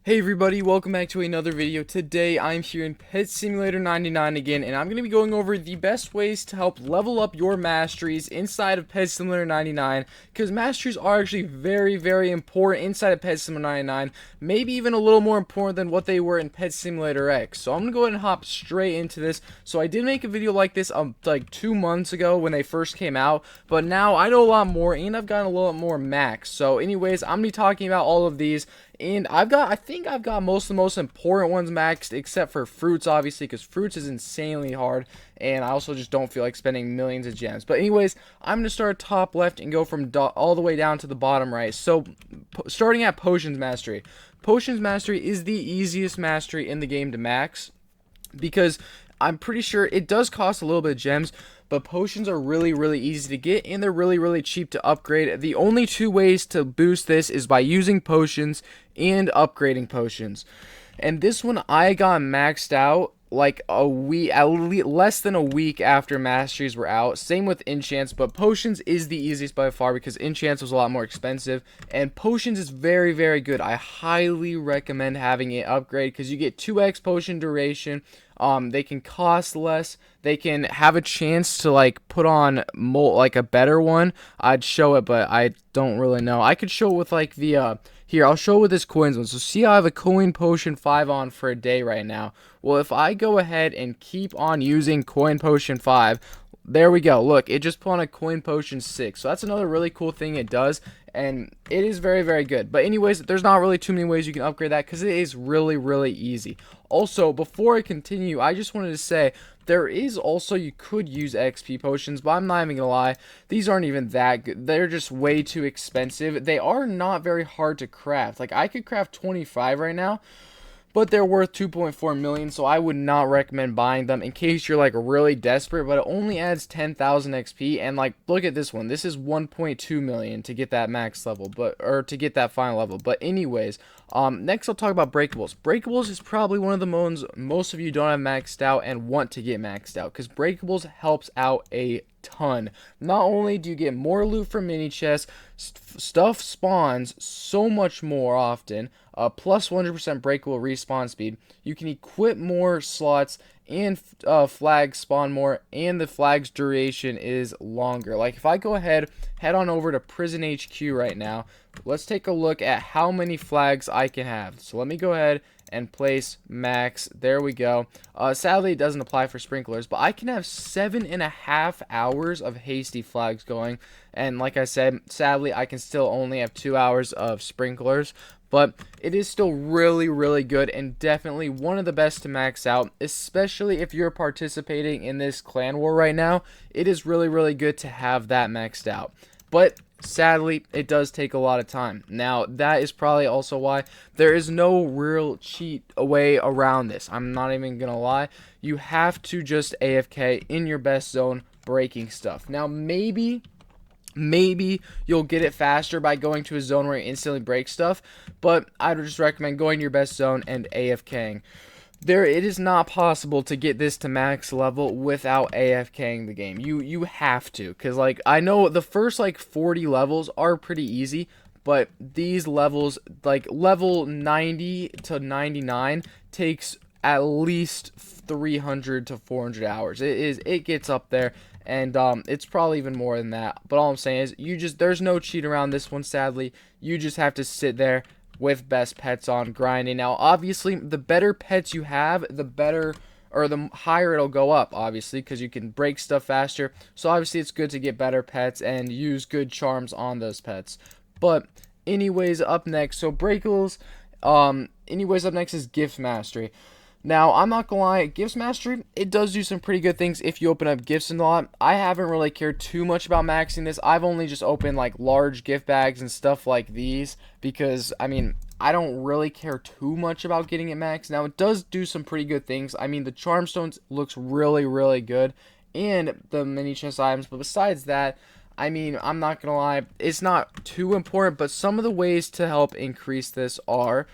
Hey everybody, welcome back to another video. Today I'm here in Pet Simulator 99 again, and I'm going to be going over the best ways to help level up your masteries inside of Pet Simulator 99, because masteries are actually very important inside of Pet Simulator 99, maybe even a little more important than what they were in Pet Simulator X. So I'm going to go ahead and hop straight into this. So I did make a video like this like 2 months ago when they first came out, but now I know a lot more and I've gotten a little more max. So anyways, I'm going to be talking about all of these. And I think I've got most of the most important ones maxed, except for fruits, obviously, because fruits is insanely hard, and I also just don't feel like spending millions of gems. But anyways, I'm going to start top left and go from all the way down to the bottom right. So, starting at Potions Mastery. Potions Mastery is the easiest mastery in the game to max, because I'm pretty sure it does cost a little bit of gems, but potions are really easy to get, and they're really cheap to upgrade. The only two ways to boost this is by using potions and upgrading potions. And this one I got maxed out like a week, less than a week after masteries were out. Same with enchants, but potions is the easiest by far because enchants was a lot more expensive, and potions is very good. I highly recommend having it upgrade because you get 2x potion duration. They can cost less. They can have a chance to like put on like a better one. I'd show it, but I don't really know. I could show it with like the here, I'll show it with this coins one. So see, I have a coin potion 5 on for a day right now. Well, if I go ahead and keep on using coin potion 5, there we go. Look, it just put on a coin potion 6. So that's another really cool thing it does, and it is very good. But anyways, there's not really too many ways you can upgrade that because it is really easy. Also, before I continue, I just wanted to say there is also, you could use XP potions, but I'm not even gonna lie, these aren't even that good. They're just way too expensive. They are not very hard to craft. Like, I could craft 25 right now, but they're worth 2.4 million, so I would not recommend buying them in case you're like really desperate. But it only adds 10,000 XP, and like, look at this one. This is 1.2 million to get that max level, or to get that final level. But anyways, next I'll talk about breakables. Breakables is probably one of the most of you don't have maxed out and want to get maxed out, because breakables helps out a ton. Not only do you get more loot from mini chests, stuff spawns so much more often, plus 100% breakable respawn speed. You can equip more slots, and flags spawn more, and the flag's duration is longer. Like, if I go ahead, head on over to Prison HQ right now, let's take a look at how many flags I can have. So let me go ahead and place max. There we go. Sadly, it doesn't apply for sprinklers, but I can have 7.5 hours of hasty flags going. And like I said, sadly, I can still only have 2 hours of sprinklers. But it is still really good, and definitely one of the best to max out, especially if you're participating in this clan war right now. It is really good to have that maxed out. But sadly, it does take a lot of time. Now, that is probably also why there is no real cheat way around this. I'm not even gonna lie. You have to just AFK in your best zone breaking stuff. Now, maybe you'll get it faster by going to a zone where you instantly break stuff, but I would just recommend going to your best zone and AFKing. It is not possible to get this to max level without AFKing the game. You have to, because like, I know the first like 40 levels are pretty easy, but these levels, like level 90 to 99, takes at least 300 to 400 hours. It gets up there, and it's probably even more than that. But all I'm saying is, there's no cheat around this one. Sadly, you just have to sit there with best pets on grinding. Now, obviously, the better pets you have, the better, or the higher it'll go up, obviously, because you can break stuff faster. So obviously, it's good to get better pets and use good charms on those pets. But anyways, up next, so breakables. Anyways, up next is gift mastery. Now, I'm not gonna lie, Gifts Mastery, it does do some pretty good things if you open up gifts a lot. I haven't really cared too much about maxing this. I've only just opened like large gift bags and stuff like these because, I mean, I don't really care too much about getting it maxed. Now, it does do some pretty good things. I mean, the Charm Stones looks really good, and the mini chest items, but besides that, I mean, I'm not gonna lie, it's not too important, but some of the ways to help increase this are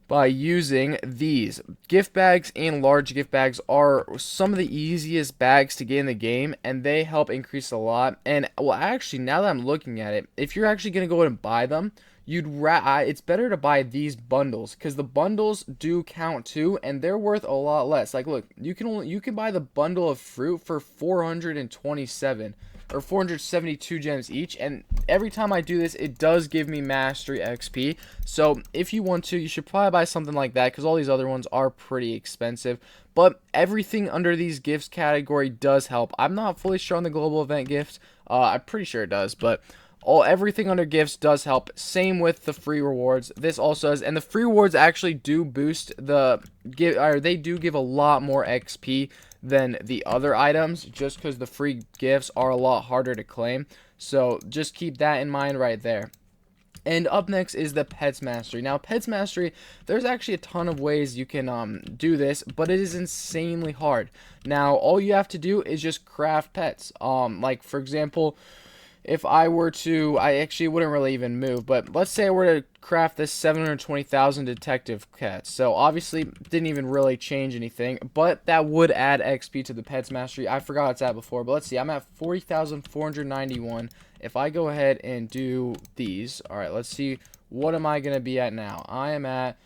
by using these. Gift bags and large gift bags are some of the easiest bags to get in the game, and they help increase a lot. And well, actually, now that I'm looking at it, if you're actually going to go ahead and buy them, it's better to buy these bundles because the bundles do count too, and they're worth a lot less. Like, look, you can buy the bundle of fruit for 427 or 472 gems each, and every time I do this, it does give me mastery XP. So if you want to, you should probably buy something like that because all these other ones are pretty expensive. But everything under these gifts category does help. I'm not fully sure on the global event gift. I'm pretty sure it does, but everything under gifts does help. Same with the free rewards. This also does, and the free rewards actually do boost they do give a lot more XP than the other items, just because the free gifts are a lot harder to claim. So just keep that in mind right there. And up next is the Pets Mastery. Now, Pets Mastery, there's actually a ton of ways you can do this, but it is insanely hard. Now, all you have to do is just craft pets. Like, for example, if I were to, I actually wouldn't really even move, but let's say I were to craft this 720,000 detective cats. So obviously didn't even really change anything, but that would add XP to the Pets Mastery. I forgot it's at before, but let's see. I'm at 40,491. If I go ahead and do these, all right, let's see. What am I going to be at now? I am at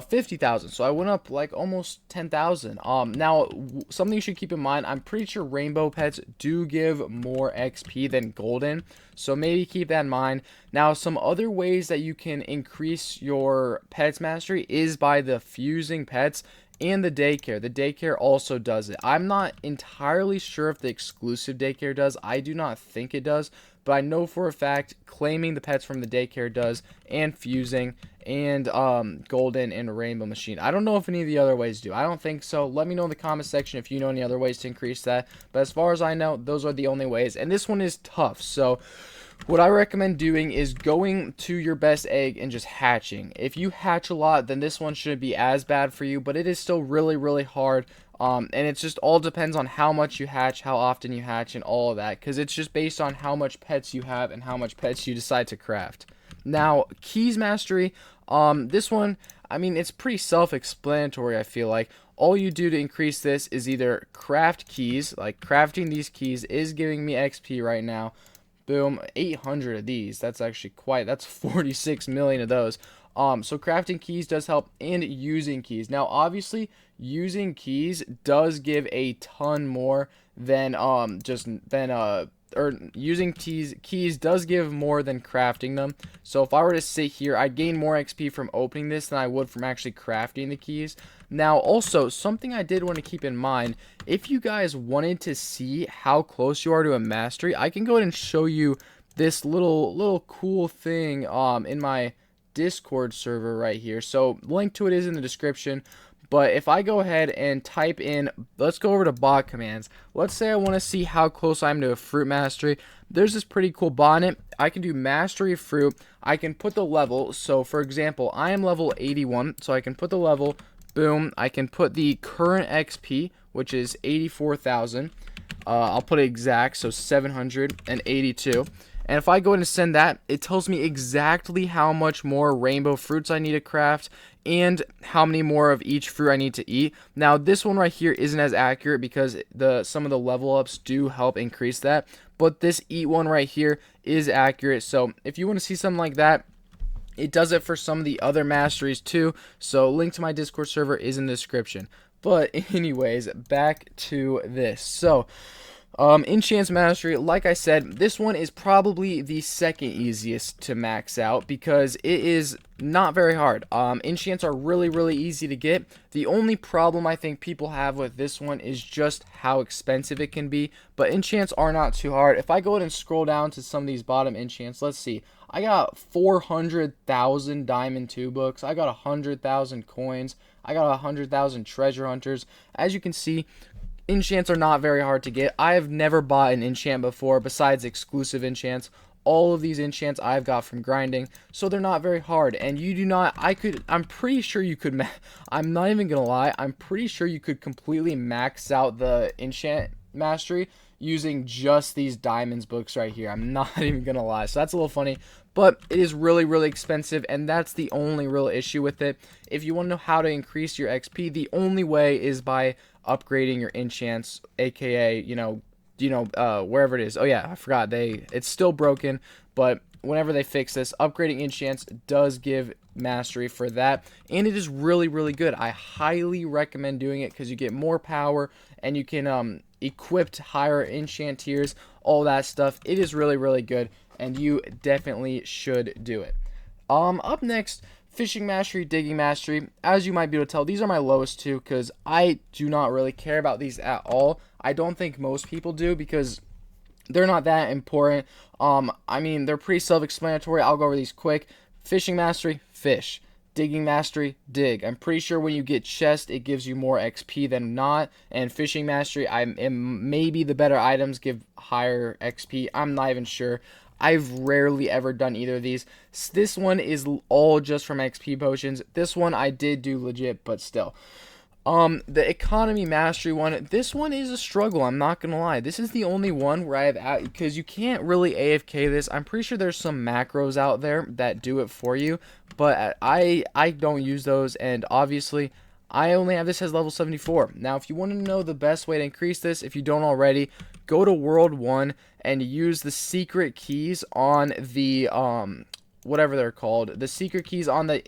50,000, so I went up like almost 10,000. Now something you should keep in mind, I'm pretty sure rainbow pets do give more XP than golden, so maybe keep that in mind. Now, some other ways that you can increase your pets mastery is by the fusing pets and the daycare. The daycare also does it. I'm not entirely sure if the exclusive daycare does. I do not think it does, but I know for a fact claiming the pets from the daycare does, and fusing, and golden and rainbow machine. I don't know if any of the other ways do. I don't think so. Let me know in the comment section if you know any other ways to increase that. But as far as I know, those are the only ways. And this one is tough. So what I recommend doing is going to your best egg and just hatching. If you hatch a lot, then this one shouldn't be as bad for you, but it is still really, really hard. And it just all depends on how much you hatch, how often you hatch, and all of that, because it's just based on how much pets you have and how much pets you decide to craft. Now, keys mastery, this one, I mean, it's pretty self-explanatory, I feel like. All you do to increase this is either craft keys, like crafting these keys is giving me XP right now. Boom, 800 of these. That's actually that's 46 million of those. So crafting keys does help, and using keys. Now, obviously, using keys does give a ton more than or using keys does give more than crafting them. So if I were to sit here, I'd gain more XP from opening this than I would from actually crafting the keys. Now, also, something I did want to keep in mind, if you guys wanted to see how close you are to a mastery, I can go ahead and show you this little cool thing in my Discord server right here. So link to it is in the description. But if I go ahead and type in, let's go over to bot commands. Let's say I want to see how close I am to a fruit mastery. There's this pretty cool bonnet. I can do mastery of fruit. I can put the level. So for example, I am level 81. So I can put the level. Boom. I can put the current XP, which is 84,000. I'll put it exact, so 782. And if I go ahead and send that, it tells me exactly how much more rainbow fruits I need to craft and how many more of each fruit I need to eat. Now, this one right here isn't as accurate because some of the level ups do help increase that. But this eat one right here is accurate. So if you want to see something like that, it does it for some of the other masteries too. So link to my Discord server is in the description. But anyways, back to this. So enchants mastery, like I said, this one is probably the second easiest to max out because it is not very hard. Enchants are really, really easy to get. The only problem I think people have with this one is just how expensive it can be, but enchants are not too hard. If I go ahead and scroll down to some of these bottom enchants, let's see. I got 400,000 diamond 2 books. I got 100,000 coins. I got 100,000 treasure hunters. As you can see, enchants are not very hard to get. I have never bought an enchant before besides exclusive enchants. All of these enchants I've got from grinding, so they're not very hard. And you do not, I'm pretty sure you could, I'm not even gonna lie, I'm pretty sure you could completely max out the enchant mastery using just these diamonds books right here. I'm not even gonna lie, so that's a little funny, but it is really, really expensive, and that's the only real issue with it. If you want to know how to increase your XP, the only way is by upgrading your enchants, aka wherever it is. Oh yeah, I forgot, it's still broken, but whenever they fix this, upgrading enchants does give mastery for that, and it is really, really good. I highly recommend doing it because you get more power and you can equip higher enchant tiers, all that stuff. It is really, really good, and you definitely should do it. Up next, fishing mastery, digging mastery. As you might be able to tell, these are my lowest two because I do not really care about these at all. I don't think most people do because they're not that important. I mean, they're pretty self-explanatory. I'll go over these quick. Fishing mastery, fish. Digging mastery, dig. I'm pretty sure when you get chest, it gives you more XP than not. And fishing mastery, maybe the better items give higher XP. I'm not even sure. I've rarely ever done either of these. This one is all just from XP potions. This one I did do legit, but still. The economy mastery one, this one is a struggle, I'm not gonna lie. This is the only one where because you can't really AFK this. I'm pretty sure there's some macros out there that do it for you, but I don't use those, and obviously I only have this as level 74. Now, if you want to know the best way to increase this, if you don't already, go to World 1 and use the secret keys on the, whatever they're called. The secret keys on the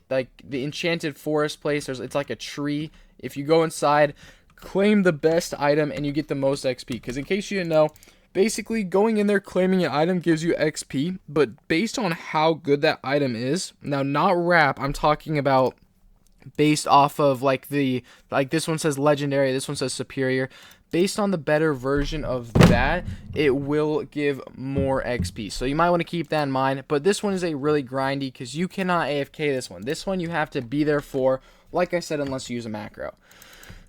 enchanted forest place. It's like a tree. If you go inside, claim the best item and you get the most XP. Because in case you didn't know, basically going in there claiming an item gives you XP. But based on how good that item is, now not rap, I'm talking about based off of this one says legendary, this one says superior. Based on the better version of that, it will give more XP. So you might want to keep that in mind. But this one is a really grindy because you cannot AFK this one. This one you have to be there for, like I said, unless you use a macro.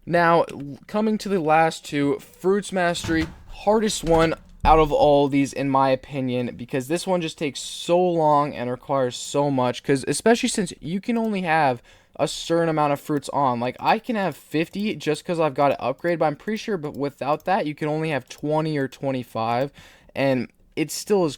Now, coming to the last two, fruits mastery, hardest one out of all these in my opinion, because this one just takes so long and requires so much, because especially since you can only have a certain amount of fruits on. Like, I can have 50 just because I've got it upgrade, but I'm pretty sure but without that you can only have 20 or 25, and it still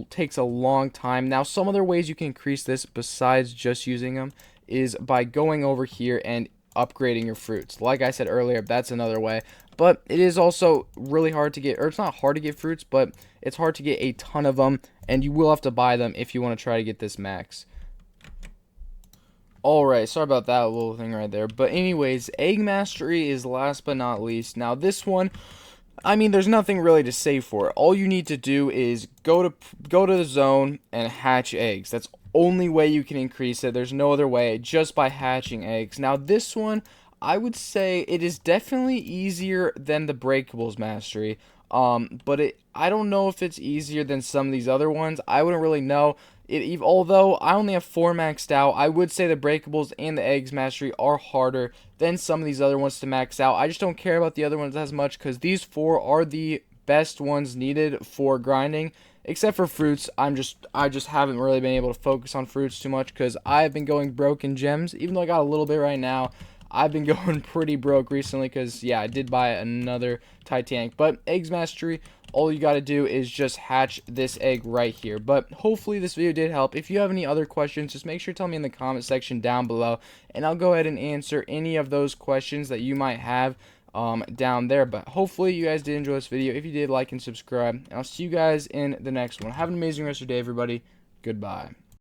takes a long time. Now, some other ways you can increase this besides just using them is by going over here and upgrading your fruits. Like I said earlier, that's another way. But it is also really hard to get, or it's not hard to get fruits, but it's hard to get a ton of them, and you will have to buy them if you want to try to get this max. Alright, sorry about that little thing right there. But anyways, egg mastery is last but not least. Now this one, I mean, there's nothing really to say for it. All you need to do is go to the zone and hatch eggs. That's only way you can increase it. There's no other way, just by hatching eggs. Now this one, I would say it is definitely easier than the breakables mastery. But I don't know if it's easier than some of these other ones. I wouldn't really know. Although I only have 4 maxed out, I would say the breakables and the eggs mastery are harder than some of these other ones to max out. I just don't care about the other ones as much because these 4 are the best ones needed for grinding. Except for fruits, I just haven't really been able to focus on fruits too much because I've been going broke in gems. Even though I got a little bit right now, I've been going pretty broke recently because, yeah, I did buy another Titanic. But eggs mastery, all you got to do is just hatch this egg right here. But hopefully this video did help. If you have any other questions, just make sure to tell me in the comment section down below, and I'll go ahead and answer any of those questions that you might have down there. But hopefully you guys did enjoy this video. If you did, like and subscribe, and I'll see you guys in the next one. Have an amazing rest of your day, everybody. Goodbye.